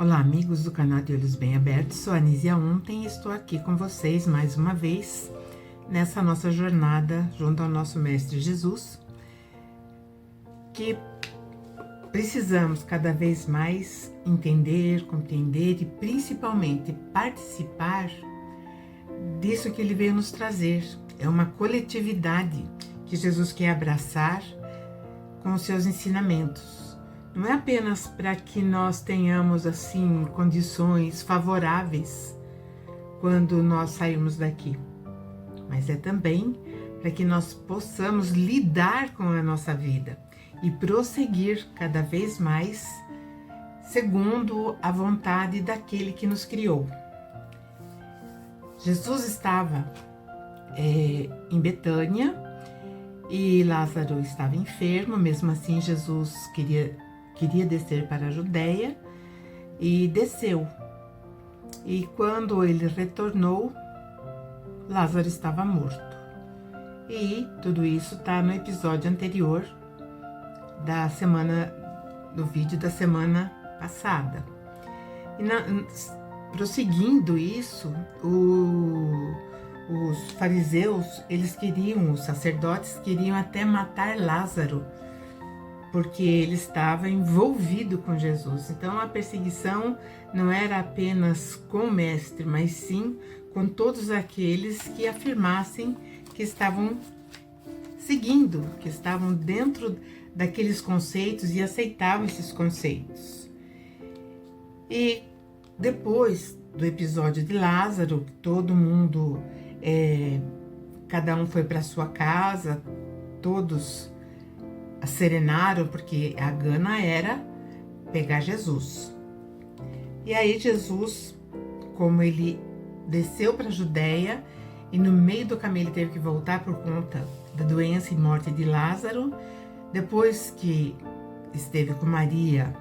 Olá, amigos do canal de Olhos Bem Abertos, sou a Anísia Ontem e estou aqui com vocês mais uma vez nessa nossa jornada junto ao nosso Mestre Jesus, que precisamos cada vez mais entender, compreender e principalmente participar disso que Ele veio nos trazer. É uma coletividade que Jesus quer abraçar com os seus ensinamentos. Não é apenas para que nós tenhamos, assim, condições favoráveis quando nós sairmos daqui, mas é também para que nós possamos lidar com a nossa vida e prosseguir cada vez mais segundo a vontade daquele que nos criou. Jesus estava em Betânia e Lázaro estava enfermo. Mesmo assim, Jesus queria descer para a Judéia e desceu. E quando ele retornou, Lázaro estava morto. E tudo isso está no episódio anterior da semana, do vídeo da semana passada. E prosseguindo isso, os fariseus, os sacerdotes queriam até matar Lázaro, porque ele estava envolvido com Jesus. Então a perseguição não era apenas com o mestre, mas sim com todos aqueles que afirmassem que estavam seguindo, que estavam dentro daqueles conceitos e aceitavam esses conceitos. E depois do episódio de Lázaro, todo mundo, cada um foi para sua casa, todos serenaram, porque a gana era pegar Jesus. E aí Jesus, como ele desceu para a Judéia e no meio do caminho ele teve que voltar por conta da doença e morte de Lázaro, depois que esteve com Maria,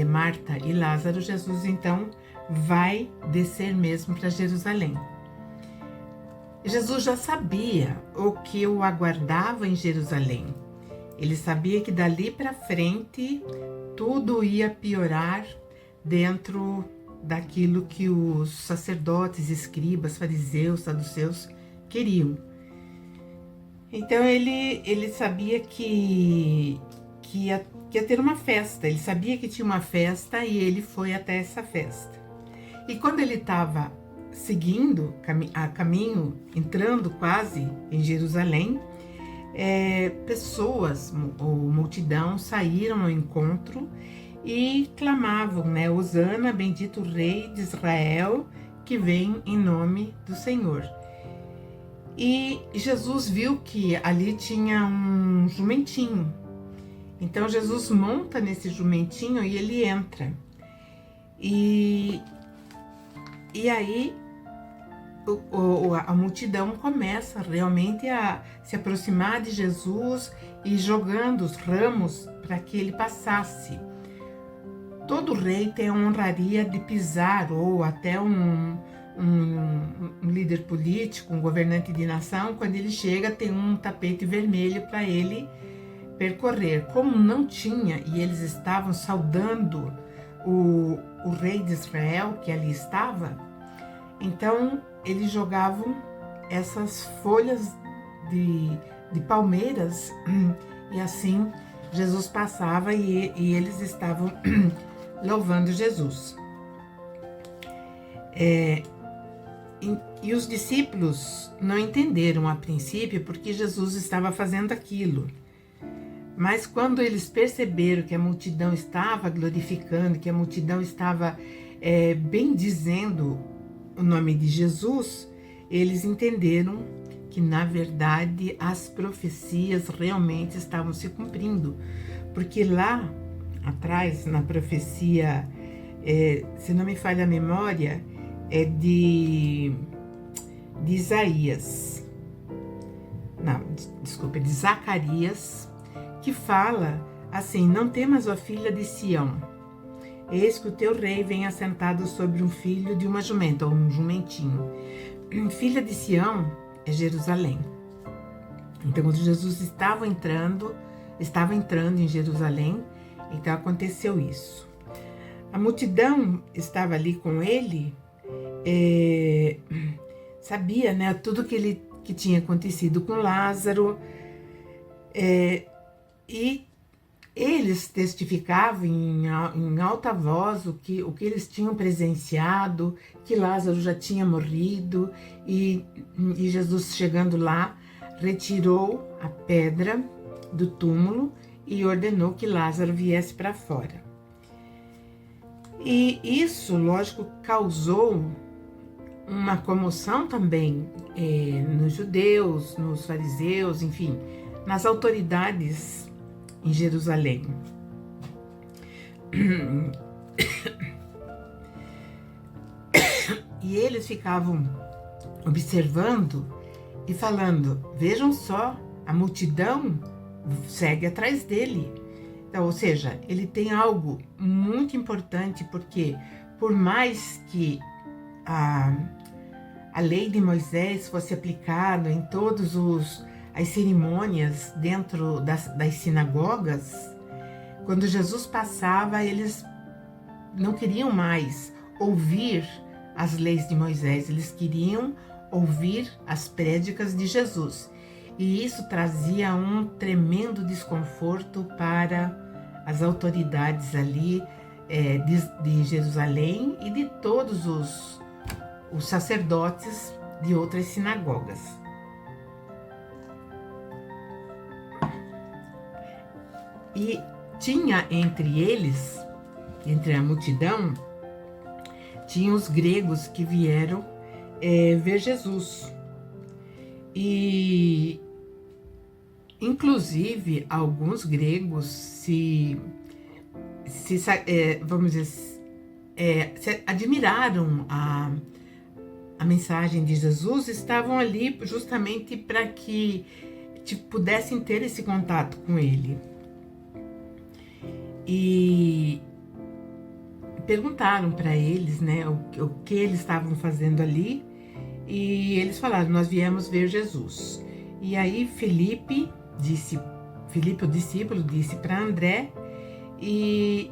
Marta e Lázaro, Jesus então vai descer mesmo para Jerusalém. Jesus já sabia o que o aguardava em Jerusalém. Ele sabia que dali para frente tudo ia piorar dentro daquilo que os sacerdotes, escribas, fariseus, saduceus queriam. Então ele sabia que ia ter uma festa. Ele sabia que tinha uma festa e ele foi até essa festa. E quando ele estava seguindo a caminho, entrando quase em Jerusalém, pessoas ou multidão saíram ao encontro e clamavam, Hosana, bendito o Rei de Israel, que vem em nome do Senhor. E Jesus viu que ali tinha um jumentinho. Então Jesus monta nesse jumentinho e ele entra. E aí a multidão começa realmente a se aproximar de Jesus e jogando os ramos para que ele passasse. Todo rei tem a honraria de pisar, ou até um líder político, um governante de nação, quando ele chega tem um tapete vermelho para ele percorrer. Como não tinha e eles estavam saudando o rei de Israel que ali estava, então eles jogavam essas folhas de palmeiras e assim Jesus passava e eles estavam louvando Jesus. E os discípulos não entenderam a princípio porque Jesus estava fazendo aquilo. Mas quando eles perceberam que a multidão estava glorificando, que a multidão estava bendizendo o nome de Jesus, eles entenderam que, na verdade, as profecias realmente estavam se cumprindo. Porque lá atrás, na profecia, se não me falha a memória, é de Isaías. Não, desculpa, de Zacarias, que fala assim: não temas, ó filha de Sião, eis que o teu rei vem assentado sobre um filho de uma jumenta, ou um jumentinho. Filha de Sião é Jerusalém. Então, quando Jesus estava entrando em Jerusalém, então aconteceu isso. A multidão estava ali com ele, sabia, né, tudo que tinha acontecido com Lázaro, e eles testificavam em alta voz o que eles tinham presenciado, que Lázaro já tinha morrido, e Jesus, chegando lá, retirou a pedra do túmulo e ordenou que Lázaro viesse para fora. E isso, lógico, causou uma comoção também nos judeus, nos fariseus, enfim, nas autoridades em Jerusalém. E eles ficavam observando e falando: vejam só, a multidão segue atrás dele. Então, ou seja, ele tem algo muito importante, porque por mais que a lei de Moisés fosse aplicada em todas as cerimônias dentro das sinagogas, quando Jesus passava, eles não queriam mais ouvir as leis de Moisés, eles queriam ouvir as prédicas de Jesus. E isso trazia um tremendo desconforto para as autoridades ali de Jerusalém e de todos os sacerdotes de outras sinagogas. E tinha entre eles, entre a multidão, tinha os gregos que vieram ver Jesus. E inclusive alguns gregos vamos dizer, se admiraram a mensagem de Jesus, estavam ali justamente para que pudessem ter esse contato com ele. E perguntaram para eles, né, o que eles estavam fazendo ali, e eles falaram: nós viemos ver Jesus. E aí Filipe, o discípulo, disse para André, e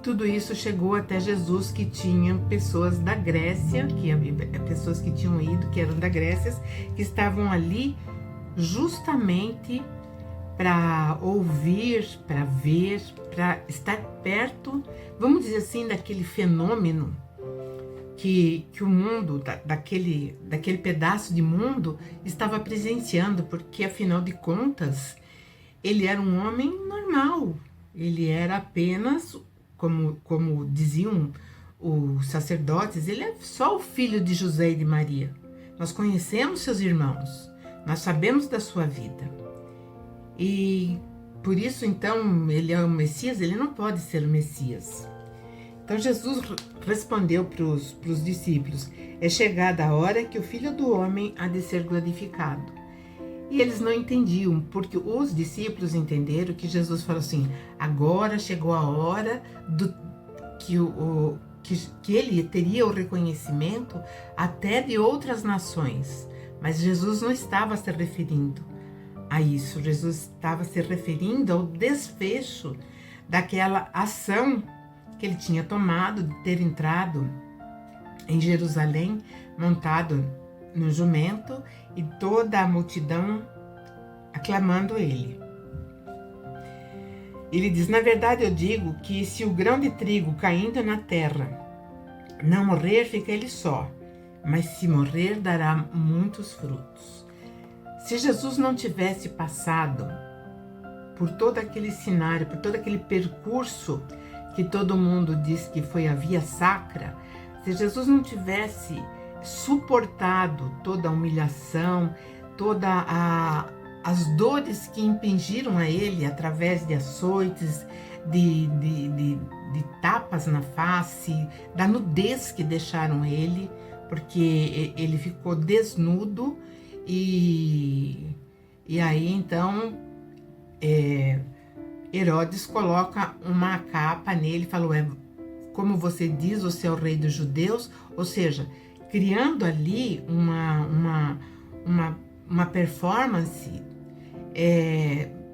tudo isso chegou até Jesus, que tinha pessoas da Grécia, pessoas que tinham ido, que eram da Grécia, que estavam ali justamente para ouvir, para ver, para estar perto, vamos dizer assim, daquele fenômeno que o mundo, daquele pedaço de mundo, estava presenciando, porque afinal de contas, ele era um homem normal, ele era apenas, como diziam os sacerdotes, ele é só o filho de José e de Maria. Nós conhecemos seus irmãos, nós sabemos da sua vida. E por isso, então, ele é o Messias, ele não pode ser o Messias. Então Jesus respondeu para os discípulos: é chegada a hora que o Filho do Homem há de ser glorificado. E eles não entendiam, porque os discípulos entenderam que Jesus falou assim: agora chegou a hora que ele teria o reconhecimento até de outras nações. Mas Jesus não estava se referindo a isso, Jesus estava se referindo ao desfecho daquela ação que ele tinha tomado de ter entrado em Jerusalém montado no jumento e toda a multidão aclamando ele. Ele diz: na verdade eu digo que se o grão de trigo caindo na terra não morrer, fica ele só, mas se morrer, dará muitos frutos. Se Jesus não tivesse passado por todo aquele cenário, por todo aquele percurso que todo mundo diz que foi a via sacra, se Jesus não tivesse suportado toda a humilhação, todas as dores que impingiram a ele através de açoites, de tapas na face, da nudez que deixaram ele, porque ele ficou desnudo, e aí então Herodes coloca uma capa nele, falou: como você diz, você é o rei dos judeus, ou seja, criando ali uma performance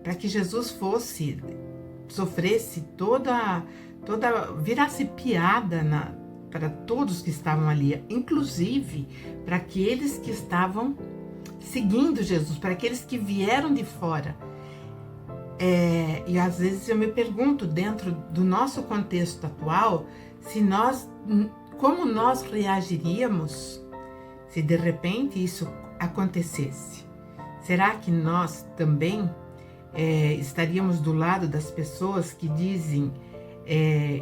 para que Jesus sofresse virasse piada para todos que estavam ali, inclusive para aqueles que estavam seguindo Jesus, para aqueles que vieram de fora. E às vezes eu me pergunto, dentro do nosso contexto atual, como nós reagiríamos se de repente isso acontecesse. Será que nós também estaríamos do lado das pessoas que dizem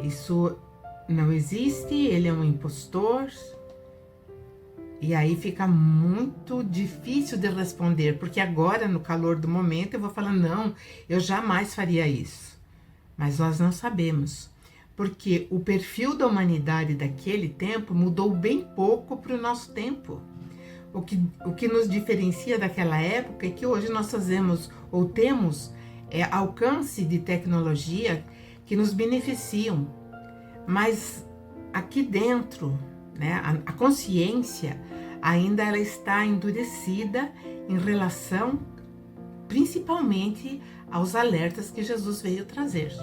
isso não existe, ele é um impostor? E aí fica muito difícil de responder, porque agora, no calor do momento, eu vou falar, não, eu jamais faria isso. Mas nós não sabemos, porque o perfil da humanidade daquele tempo mudou bem pouco para o nosso tempo. O que nos diferencia daquela época é que hoje nós fazemos ou temos alcance de tecnologia que nos beneficiam, mas aqui dentro, né, a consciência ainda ela está endurecida em relação principalmente aos alertas que Jesus veio trazer.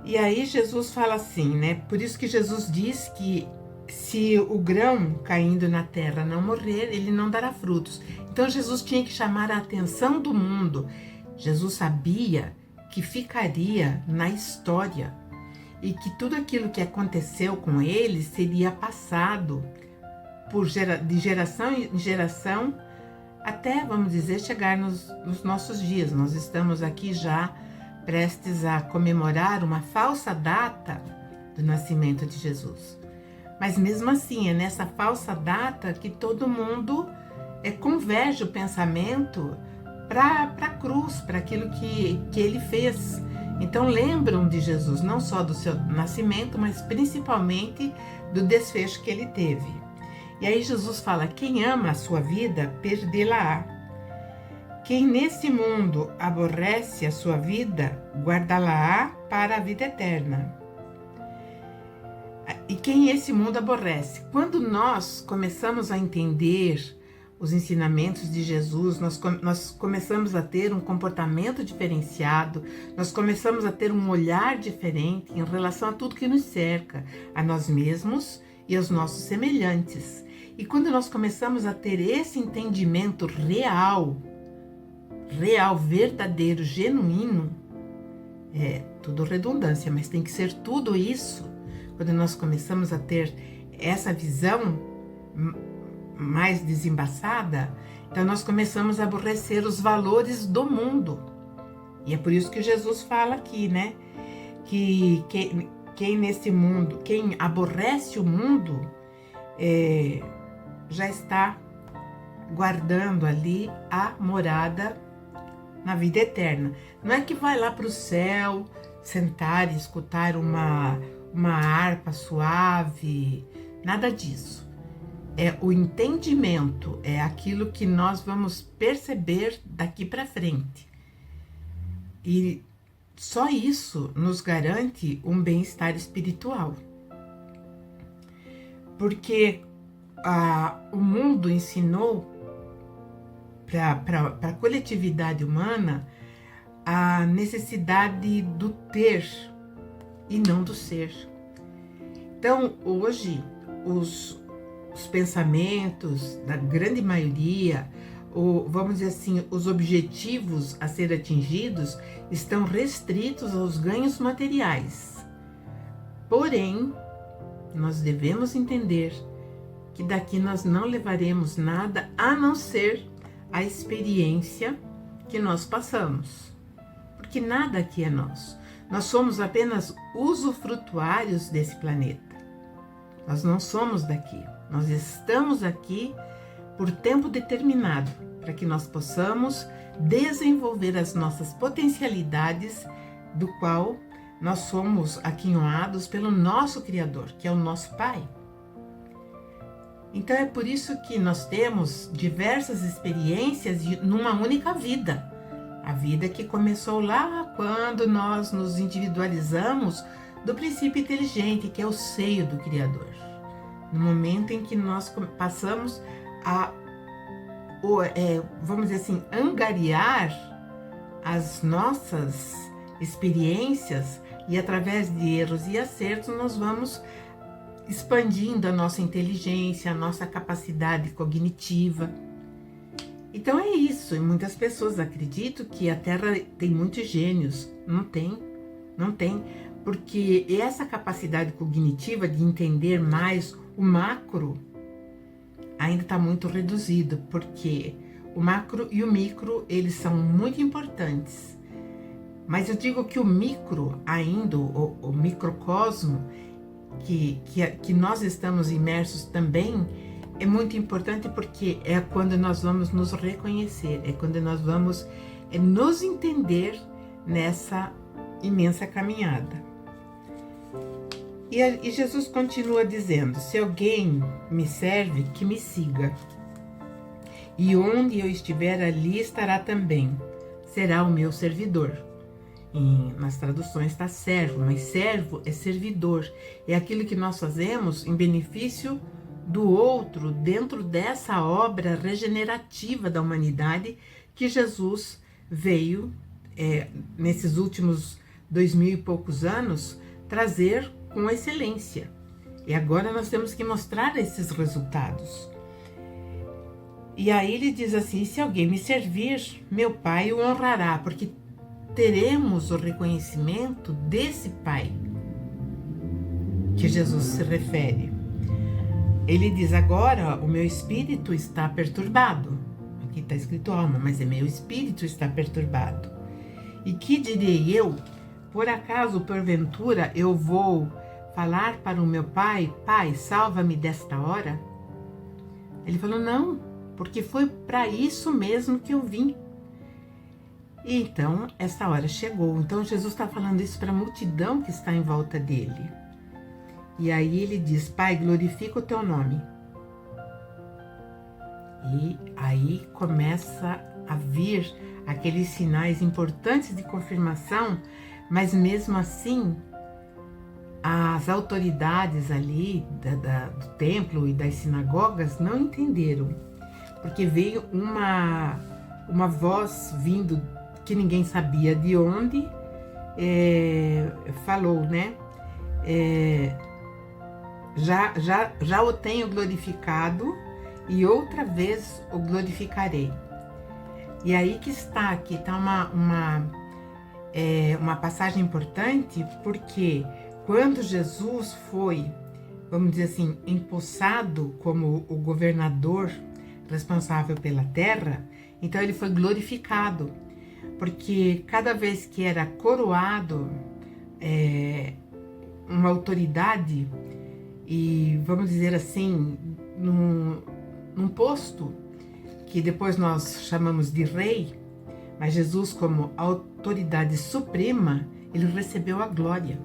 E aí Jesus fala assim, né? Por isso que Jesus diz que se o grão caindo na terra não morrer, ele não dará frutos. Então Jesus tinha que chamar a atenção do mundo. Jesus sabia que ficaria na história e que tudo aquilo que aconteceu com ele seria passado de geração em geração até, vamos dizer, chegar nos nossos dias. Nós estamos aqui já prestes a comemorar uma falsa data do nascimento de Jesus. Mas mesmo assim, é nessa falsa data que todo mundo converge o pensamento para a cruz, para aquilo que ele fez. Então lembram de Jesus, não só do seu nascimento, mas principalmente do desfecho que ele teve. E aí Jesus fala, quem ama a sua vida, perdê-la-á. Quem nesse mundo aborrece a sua vida, guardá-la-á para a vida eterna. E quem esse mundo aborrece? Quando nós começamos a entender os ensinamentos de Jesus, nós começamos a ter um comportamento diferenciado, nós começamos a ter um olhar diferente em relação a tudo que nos cerca, a nós mesmos e aos nossos semelhantes. E quando nós começamos a ter esse entendimento real, verdadeiro, genuíno, tudo redundância, mas tem que ser tudo isso. Quando nós começamos a ter essa visão mais desembaçada, então nós começamos a aborrecer os valores do mundo. E é por isso que Jesus fala aqui, né? Que quem nesse mundo, quem aborrece o mundo, já está guardando ali a morada na vida eterna. Não é que vai lá para o céu sentar e escutar uma harpa suave, nada disso. É o entendimento, é aquilo que nós vamos perceber daqui para frente. E só isso nos garante um bem-estar espiritual. Porque o mundo ensinou para a coletividade humana a necessidade do ter e não do ser. Então, hoje, os pensamentos da grande maioria, vamos dizer assim, os objetivos a ser atingidos estão restritos aos ganhos materiais. Porém, nós devemos entender que daqui nós não levaremos nada a não ser a experiência que nós passamos. Porque nada aqui é nosso. Nós somos apenas usufrutuários desse planeta. Nós não somos daqui. Nós estamos aqui por tempo determinado, para que nós possamos desenvolver as nossas potencialidades, do qual nós somos aquinhoados pelo nosso Criador, que é o nosso Pai. Então é por isso que nós temos diversas experiências numa única vida. A vida que começou lá quando nós nos individualizamos do princípio inteligente, que é o seio do Criador. No momento em que nós passamos a, vamos dizer assim, angariar as nossas experiências E através de erros e acertos nós vamos expandindo a nossa inteligência, a nossa capacidade cognitiva. Então é isso, e muitas pessoas acreditam que a Terra tem muitos gênios. Não tem, não tem, porque essa capacidade cognitiva de entender mais o macro ainda está muito reduzido, porque o macro e o micro, eles são muito importantes. Mas eu digo que o micro ainda, o microcosmo, que nós estamos imersos também, é muito importante, porque é quando nós vamos nos reconhecer, é quando nós vamos nos entender nessa imensa caminhada. E Jesus continua dizendo: se alguém me serve, que me siga. E onde eu estiver, ali estará também. Será o meu servidor. Nas traduções está servo, mas servo é servidor. É aquilo que nós fazemos em benefício do outro, dentro dessa obra regenerativa da humanidade que Jesus veio, nesses últimos 2000 e poucos anos, trazer com excelência. E agora nós temos que mostrar esses resultados. E aí ele diz assim: se alguém me servir, meu Pai o honrará, porque teremos o reconhecimento desse Pai que Jesus se refere. Ele diz: agora o meu espírito está perturbado. Aqui está escrito alma, mas é meu espírito está perturbado. E que direi eu? Por acaso, porventura, eu vou falar para o meu pai: Pai, salva-me desta hora? Ele falou: não, porque foi para isso mesmo que eu vim. E então, essa hora chegou. Então, Jesus está falando isso para a multidão que está em volta dele. E aí ele diz: Pai, glorifica o teu nome. E aí começa a vir aqueles sinais importantes de confirmação, mas mesmo assim, as autoridades ali do templo e das sinagogas não entenderam, porque veio uma voz vindo que ninguém sabia de onde, falou, né? Já o tenho glorificado e outra vez o glorificarei. E aí que está, aqui está uma passagem importante, porque quando Jesus foi, vamos dizer assim, empossado como o governador responsável pela terra, então ele foi glorificado, porque cada vez que era coroado uma autoridade, e vamos dizer assim, num posto que depois nós chamamos de rei, mas Jesus, como autoridade suprema, ele recebeu a glória.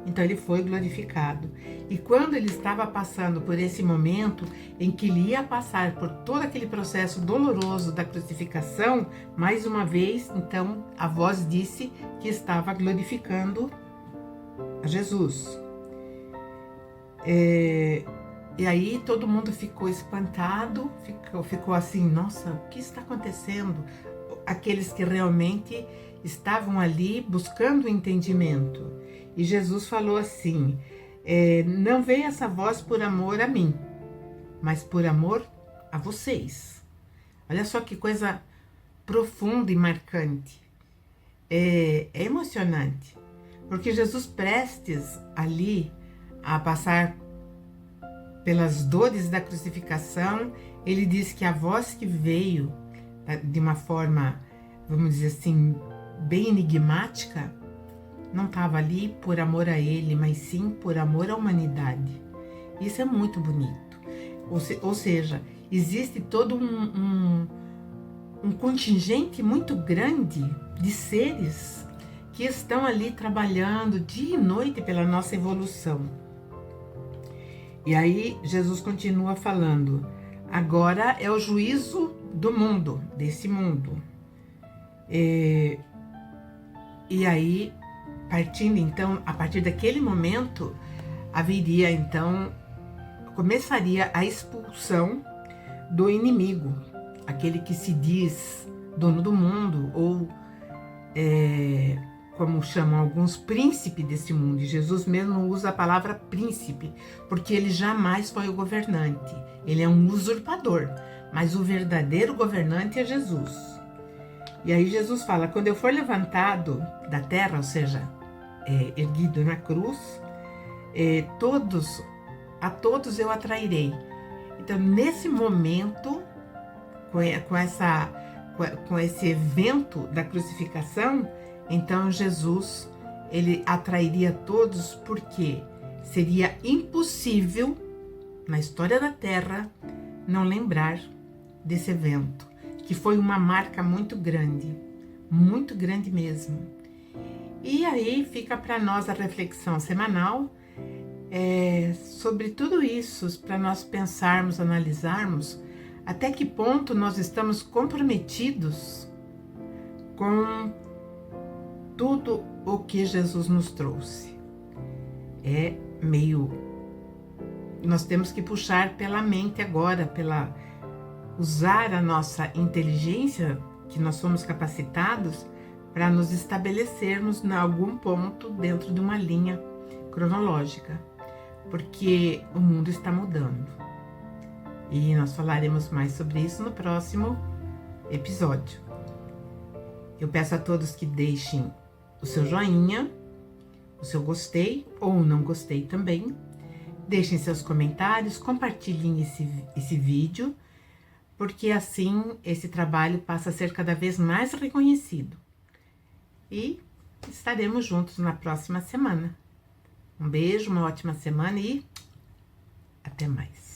Então ele foi glorificado. E quando ele estava passando por esse momento em que ele ia passar por todo aquele processo doloroso da crucificação, mais uma vez, então a voz disse que estava glorificando a Jesus. E aí todo mundo ficou espantado, ficou assim: nossa, o que está acontecendo? Aqueles que realmente estavam ali buscando o entendimento. E Jesus falou assim: não veio essa voz por amor a mim, mas por amor a vocês. Olha só que coisa profunda e marcante. É emocionante, porque Jesus, prestes ali a passar pelas dores da crucificação, ele diz que a voz que veio de uma forma, vamos dizer assim, bem enigmática, não estava ali por amor a ele, mas sim por amor à humanidade. Isso é muito bonito. Ou seja, existe todo um contingente muito grande de seres que estão ali trabalhando dia e noite pela nossa evolução. E aí Jesus continua falando: agora é o juízo do mundo, desse mundo. E aí, partindo então, a partir daquele momento, haveria então, começaria a expulsão do inimigo, aquele que se diz dono do mundo, ou como chamam alguns, príncipe desse mundo. E Jesus mesmo usa a palavra príncipe, porque ele jamais foi o governante. Ele é um usurpador, mas o verdadeiro governante é Jesus. E aí Jesus fala, quando eu for levantado da terra, ou seja, erguido na cruz, a todos eu atrairei. Então, nesse momento, com esse evento da crucificação, então Jesus, ele atrairia todos, porque seria impossível, na história da Terra, não lembrar desse evento, que foi uma marca muito grande mesmo. E aí fica para nós a reflexão semanal sobre tudo isso, para nós pensarmos, analisarmos até que ponto nós estamos comprometidos com tudo o que Jesus nos trouxe. Nós temos que puxar pela mente agora, usar a nossa inteligência, que nós somos capacitados, para nos estabelecermos em algum ponto dentro de uma linha cronológica, porque o mundo está mudando. E nós falaremos mais sobre isso no próximo episódio. Eu peço a todos que deixem o seu joinha, o seu gostei ou não gostei também. Deixem seus comentários, compartilhem esse vídeo, porque assim esse trabalho passa a ser cada vez mais reconhecido. E estaremos juntos na próxima semana. Um beijo, uma ótima semana e até mais.